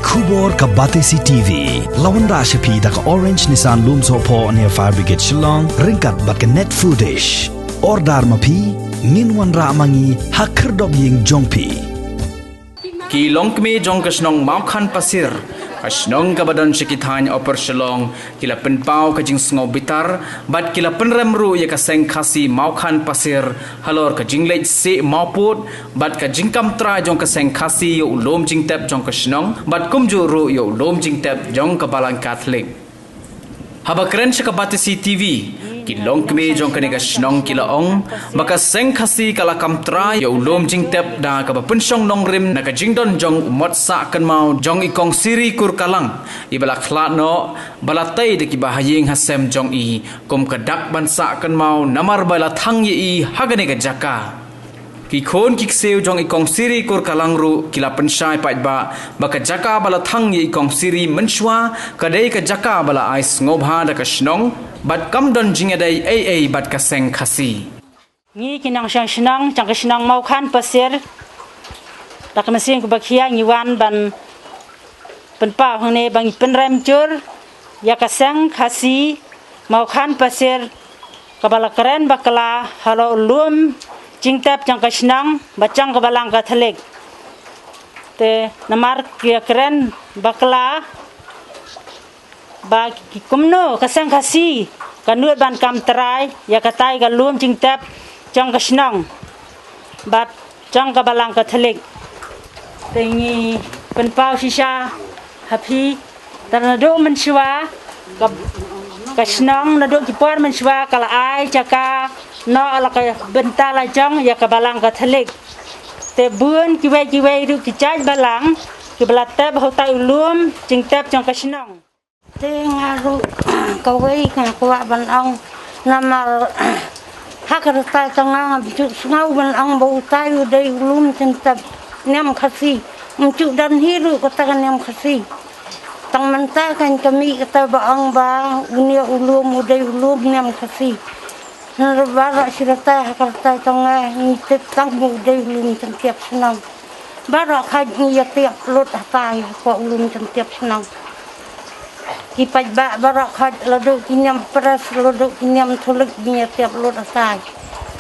Kubor ka Batesi TV lawan Rashapi da ka Orange Nissan Loom Sopo near Fire Brigade Shillong ringkat bat ka net footage Ordar mapi minwan ra mangi hakerdog ying jongpi Ki longkme jong kasnong maukhan pasir kasnong kabadan syakithan oper Shillong kila penpau kajing sngo bitar bat kila penremru ya kaseng khasi maukhan pasir halor kajing lej se mauput bat kajing kamtra jong kaseng khasi yo ulom jing tep jong kasnong bat kumju ru yo ulom jing tep jong kabalang Catholic haba keren syakabati TV kilong kme jong kanega snong kilaong maka seng khasi kala kamtra yo ulom jing tep da ka pensyong nongrim na ka jingdon jong umot sa kan mau jong ikong siri kur kalang ibala khlat no balatai de ki bahayeng hasem jong i kom kadak ban sa kan mau namar bala thang ye i hagane ka jaka ki khon ki seu jong ikong siri kur kalang ru kila pensyai pat ba baka jaka bala thang ye ikong siri menshwa kadai ka jaka bala ais ngobha da ka snong bat kam don jingadai ai bat ka seng khasi ngi kinang sang snang chang ka snang mau khan pasir tak mesin ku bakhia ngiwan ban penpa hone bang penrem jur ya ka seng khasi mau khan pasir kabala keren bakala halo lum jingtap chang ka snang bachang ka balang ka thalek te namar kia keren bakala ba kumno kasang kasi kanut ban kam trai ya katai ga lum jing tap chang ka snang bat chang ka balang ka thalik tengi penpau sisa happy tanado menshwa ka snang nado kipar menshwa kala ai chaka no ala ka bentala chang ya ka balang ka thalik te bun kiwai ru ki chaj balang ki balatep hotai lum jing tap chang ka snang Tengaru kawai kan kuat banang nama hakar tai tengah bijuk ngau banang bau tai udai ulum centap nyam khasi muncul dan hiru katakan nyam khasi tang mentah kan kami kata baang ba unia ulum udai ulum nyam khasi narbara sirata hakar tai tengah ngitip tang udai ulum setiap senang barak haji ya tiap lut hatai ko ulum setiap senang kipat ba barak had laduk kinyam peras laduk kinyam thulik nya tiap lot asai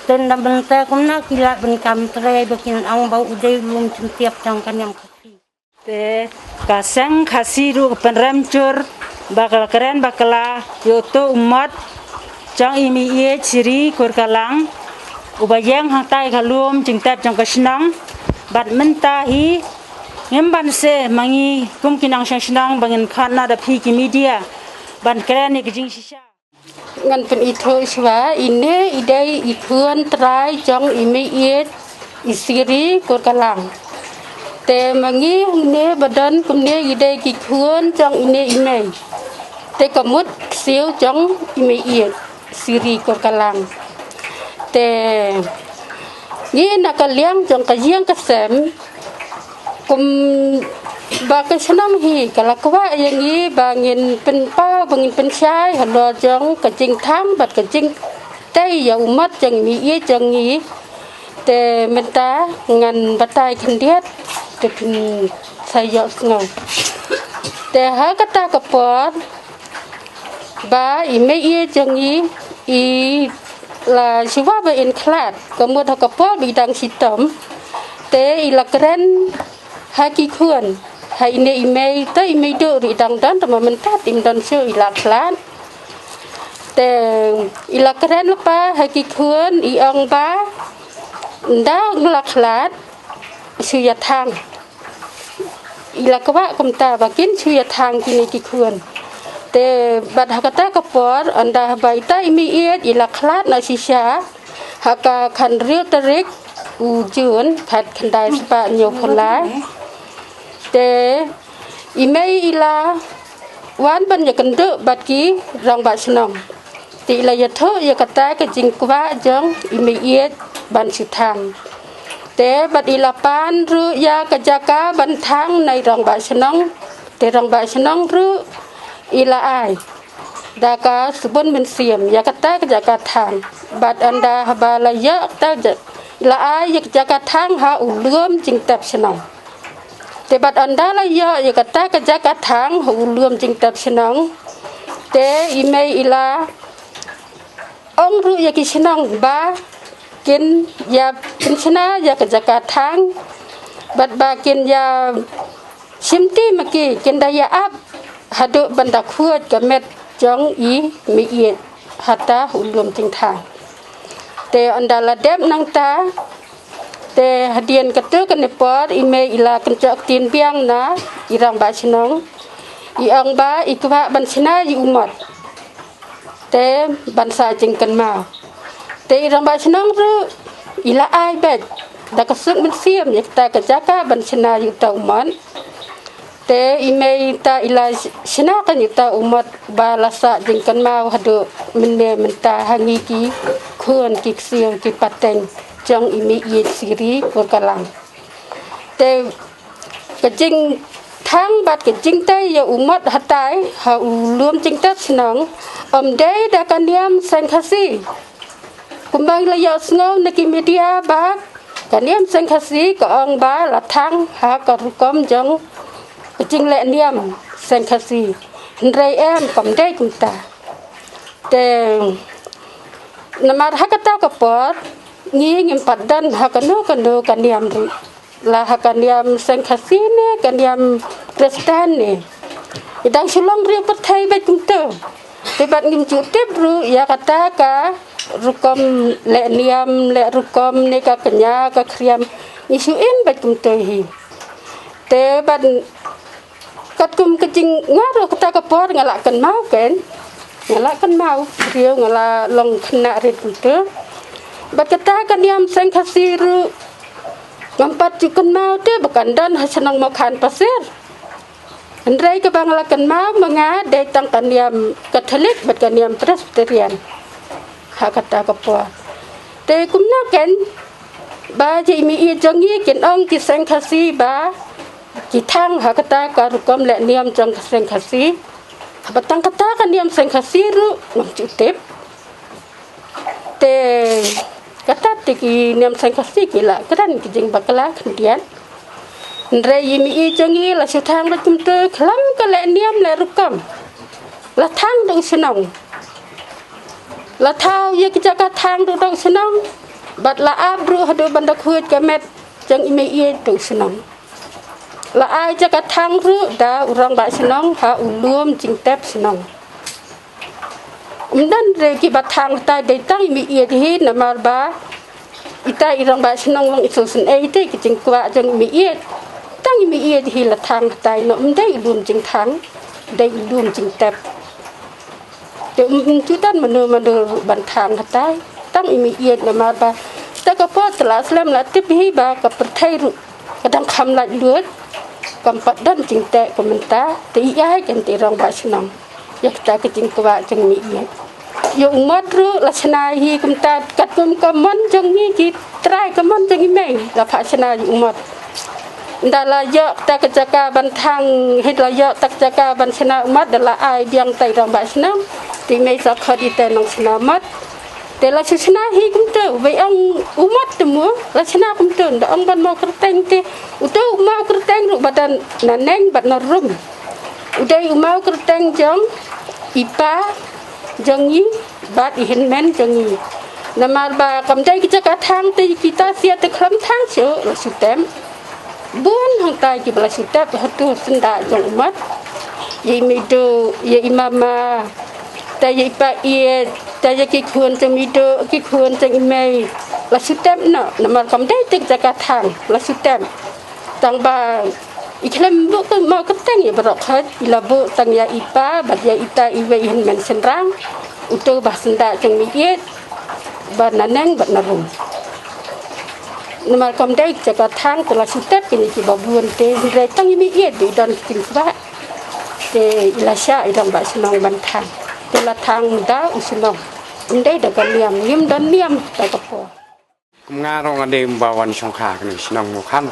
dan benta kumna kila ben kam tre bakin ang bau udai lum tiap jangkan yang khasi te kasang khasi ru penramcur bakal keren bakala yoto umat jang imi ye ciri kurkalang ubayang hantai kalum jingtap jang kasnang bat mentahi Ngemban se mangi kum kinang sang bangin khana da phi ki media ban kren ni kijing sisa ngan pen itho swa ine idai ithun trai jong imi yet isiri kor kalang te mangi ne badan kumne idai ki khun jong ine te kamut siu jong imi yet siri kor kalang te ni nakaliang jong kajiang kasem kum baka senang hi kalakwa yang ni bangin penpau bangin pensyai halo jong kajing tham bat kajing tai ya umat jang mi ye jang ni te menta ngan batai khendiat te pin sayo ngau te ha kata kapor ba ime ye jang ni I la siwa ba in klat kamut ha kapor bidang sitam te ila keren haki khun hai ne email te email do ri dang dan tama mentat im dan syo ila klan te ila keren pa haki khun I ong ba nda ngla klat sya thang ila kwa kumta bakin sya thang kini ki khun te bad hakata kapor anda baita imi iet ila klat na sisya haka khan riu tarik ujun khat khandai spa nyo pholai te email ila wan ban ya kendu batki rang ba snong ti la ya tho ya kata ka jing kwa jong email yet ban sithang te bat ila pan ru ya ka jaka ban thang nai rang ba snong te rang ba snong ru ila ai daka subun men siam ya kata ka jaka thang bat anda habala ya ta ila ai ya jaka thang ha ulum jing tap snong bat anda la ya kata kerja katang ulum jing tap senang te ime ila ong ru ya ki senang ba kin ya pensena ya kerja katang bat ba kin ya simti maki kin daya ap hadu banda khuat gamet jong i mi ye hata ulum jing thang te anda la dep nang ta te hadian ketu kenepot ime ila kencok tin biang na irang ba senong iang ba ikwa ban sina i umat te bansa jingkan ma te irang ba senong ru ila ai bet da kesuk men siam ya ta kejaka ban sina i ta umat te ime ta ila sina kan ta umat ba lasa jingkan ma hadu menne menta hangi ki khun ki siang ki pateng trong imi ye siri Kalang te kejing thang bat kejing tay ya umat hatai ha ulum jing tat senang dei da kaniam sengkhasi kumbang la ya sngo na ki media ba kaniam sengkhasi ko ong ba la thang ha ka rukom jong kejing le niam sengkhasi ndrei em kom dei kunta te namar hakata ka pot ngi ngim padan hakano kando kaniam ri la hakaniam sengkhasi ne kaniam prestan ne idang sulong ri perthai bet kunto tebat ngim jutip ru ya kata ka rukom le niam le rukom ne ka kenya ka kriam isuin bet kunto hi tebat katkum kecing ngaru kata ka por ngalakan mau ken ngalakan mau rio ngala long kena ri kunto bat kata kaniam sengkhasi ru ngampat jukan mau te bakandan hasenang mau khan pasir andrei ke banglakan mau menga de tang kaniam katolik bat kaniam presbyterian ha kata kapwa te kumna ken ba ji mi i jongi ken ong ki sengkhasi ba ki thang ha kata ka rukom le niam jong sengkhasi batang kata kaniam sengkhasi ru ngam jutip te kata tiki niam sengkhasi kila keran kijing bakala kemudian ndre yimi i jongi la sutang la tumte klam kale niam le rukam la thang dong senong la thau ye kijaka thang dong senong bat la abru hadu banda khuit kamet jang ime i dong senong la ai jaka thang ru da urang ba senong ha ulum jing tep senong dan regi batang ta de tang mi ye hi namar ba ita irang ba senong long isusun te kicing kwa jang mi ye tang mi ye hi la thang ta no dei lum jing thang dei lum jing tep te chu tan manu ban thang ta tang mi ye namar ba ta ka po tla slam la tip hi ba ka perthai ru kadang kham la luat kampat dan jing te komenta te ai kan te rong ba senong ya kita kecing kwa jeng mi ye yo umat ru la chana hi kumta kat kum kamon jeng ni ki trai kamon jeng me la pha chana umat ndala yo ta kejaka ban thang hit la yo tak jaka ban chana umat dala ai biang tai rong ba senang ti me sa khadi te nong chana mat te la chana hi kumta ve ang umat temu la chana kumta nda ang ban mau kerteng te utu mau kerteng ru badan naneng bat narum udai mau kerteng jong ipa jangi bat ihin men jangi namar ba kamdai kita ka thang te kita sia te khlam thang cho la sutem bun hang tai ki bala sutep hatu senda jong umat ye mido ye imama ta ye pa ye ta ye ki khun jong mido ki khun jong imei la sutem no namar kamdai te kita ka thang la sutem tang ba ikhlem bu ko mau keteng ya barok hat ilabu tang ya ipa bat ya ita iwe hin men senrang utu bah senda jeng miet ba naneng bat narum namar kam dai jaka thang tela sutep kini ki babun te re tang mi ye di dan ting ba te ilasha idang ba senong ban thang te la thang da usunong ndai da kaliam nim dan niam ta kapo nga rong ade bawan songkha kini senong mo khan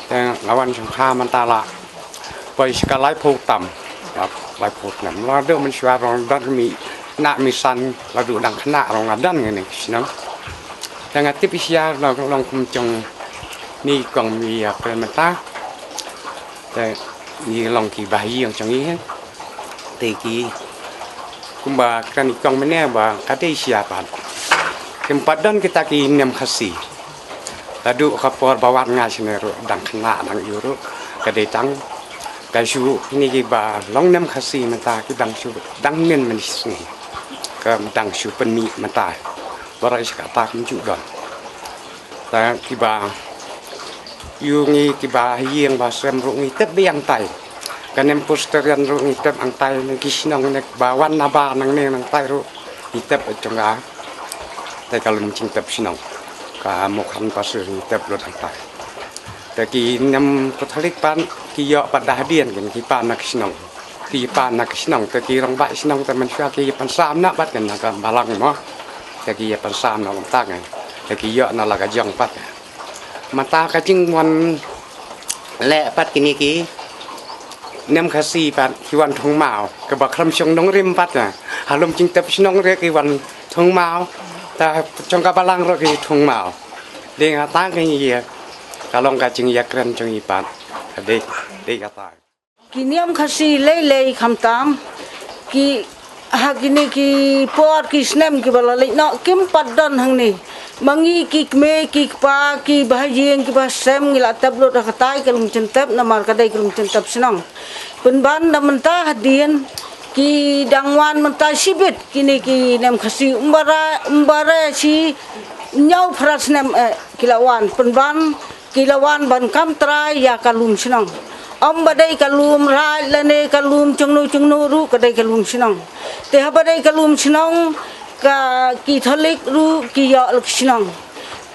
lawan songkha man ta la pai ska lai phu tam lai phu nam la de man shwa rong dan mi na mi san la du dang khna rong adan ngene senong tanga tipisia long kum chong ni kong mi ya pre mata แต่นี่ลองกี่ใบอย่างจังนี้แต่กี่คุณบ่ากันอีกกองไม่แน่บ่าก็ได้เสียปัดkempadan kita ki nem khasi ladu khapor bawat ngasne ro dang khna dang yuru kadetang kasu ini ki ba long nem khasi mata ki dang su dang nen manis ni ka dang su penmi mata barai sekata kunju don ta ki ba yu ngi ki ba hieng ba sem ro ngi tet biang tai kanem poster yan ro ngi tet ang tai ni ki sinong nek ba wan na ba nang ne nang tai ro ngi tet chongaแต่kalau mencing tep sinong kamu kan pasir tep lo tantai tapi nam Katolik pan kiyo pada hadian kan kipan nak sinong kipan nak sinong tapi orang bak sinong tapi manusia kipan sam nak bat kan nak balang mo tapi kipan sam nak lontak kan tapi kiyo nak laga jong pat mata kacing wan le pat kini ki nem khasi pat kiwan thong mau ke bakram chong dong rim pat na halum cing tep sinong re kiwan thong mau ta trong ka balang ro ki thung mau ding ata ke ye kalong ka ching ya kran chong ipat de ata ki niam khasi le kham tam ki hagini ki por ki snem ki balale no kim padon hang ni mangi ki me ki pa ki bahajing ki basem ngila tablo da katai kalum centap na mar kadai kalum centap senang penban da menta hadien ki dangwan mentai sibit kini ki nem khasi umbara si nyau pras nem kilawan penban kilawan ban kam trai ya kalum senang badai kalum rai lane kalum chungnu ru kadai kalum senang te badai kalum senang ka ki tholik ru ki ya senang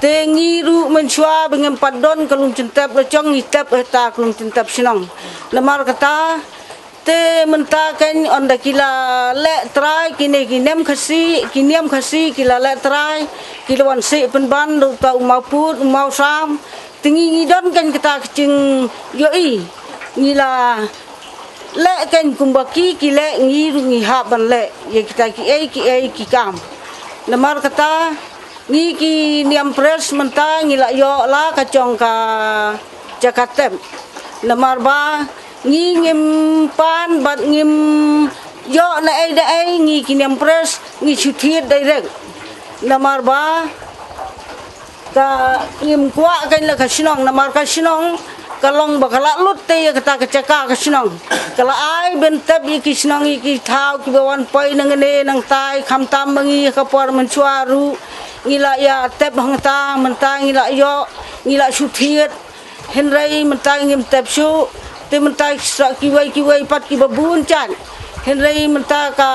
te ngi ru menchua bengem padon kalum centap la chong ni tap ta kalum centap senang lamar kata te mentakan onda kila le trai kini kinem khasi kila le trai kilawan si penban do ta umaput umau sam tingi ngidon kan kita kecing yoi ngila le kan kumbaki kile ngiru ngiha ban le ye kita ki kam lamar kata ngi ki niam pres menta ngila yo la kacong ka Jakarta lamar ba ngim pan bat ngim yo na ai ngi kinem pres ngi chuthiet direct namar ba ka ngim kwa kan la kasinong namar kasinong kalong bakala lut te kata kecaka kasinong kala ai ben tab ki sinong ki thau ki bawan poi nang ne nang tai kham tam mangi kapor mencuaru ngila ya tab hang ta menta ngila yo ngila chuthiet henrai menta ngim tab su te mentai kiwai pat ki babun chan henrei menta ka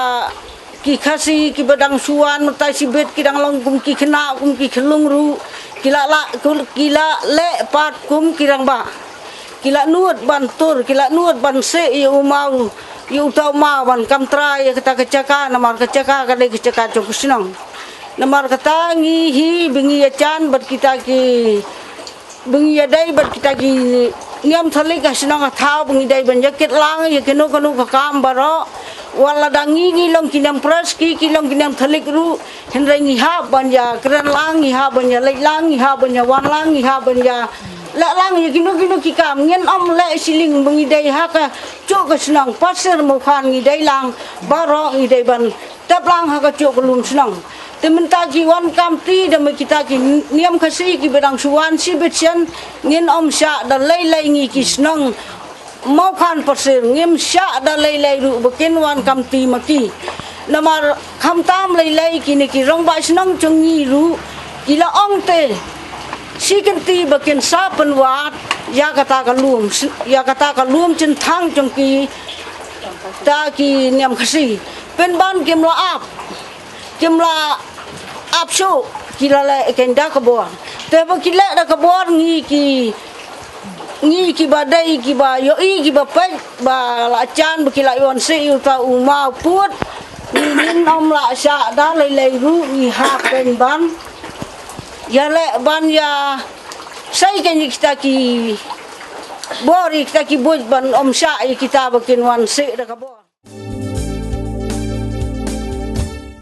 ki khasi ki badang suan mentai sibet ki dang long kum ki khna kum ki khlung ru kila le pat kum ki rang ba kila nuot ban tur kila nuot ban se yu mau yu tau ma ban kam trai kata kecaka namar kecaka kade kecaka chong sinong namar kata ngi hi bingi chan bat kita ki bingi dai bat kita ki niam thalik ka sinang thau bungi dai ban yakit lang ye kenu ka kam baro wala dangi ngi long kinam pres ki long kinam thalik ru henrai ngi ha ban ya kran lang ngi ha ban ya lai lang ngi ha ban ya wan lang ngi ha ban ya la lang ye kenu ki kam ngien om le siling bungi dai ha ka chu ka sinang pasir mo khan ngi dai lang baro ngi dai ban tap lang ha ka chu ka lum sinang tementa jiwan kamti da kita ki niam khasi ki bedang suwan si betchen ngin om sha da lai ngi ki snong mau khan pasir ngim sha da lai ru bekin wan kamti maki namar kham tam lai ki ni ki rong ba snong chungi ru kila ong te si kanti bekin sa penwat ya kata ka lum chen thang chung ki ta ki niam khasi pen ban kim la ap kimla apso kila le kenda kabor te ba kila da kabor ngi ki badai ki ba yo ki ba pai ba la chan ba kila yon se yu ta uma put ni nom la sha da le ru ni ha pen ban ya le ban ya sai ke ni kita ki bori kita ki buj ban om sha kita ba kin wan se da kabor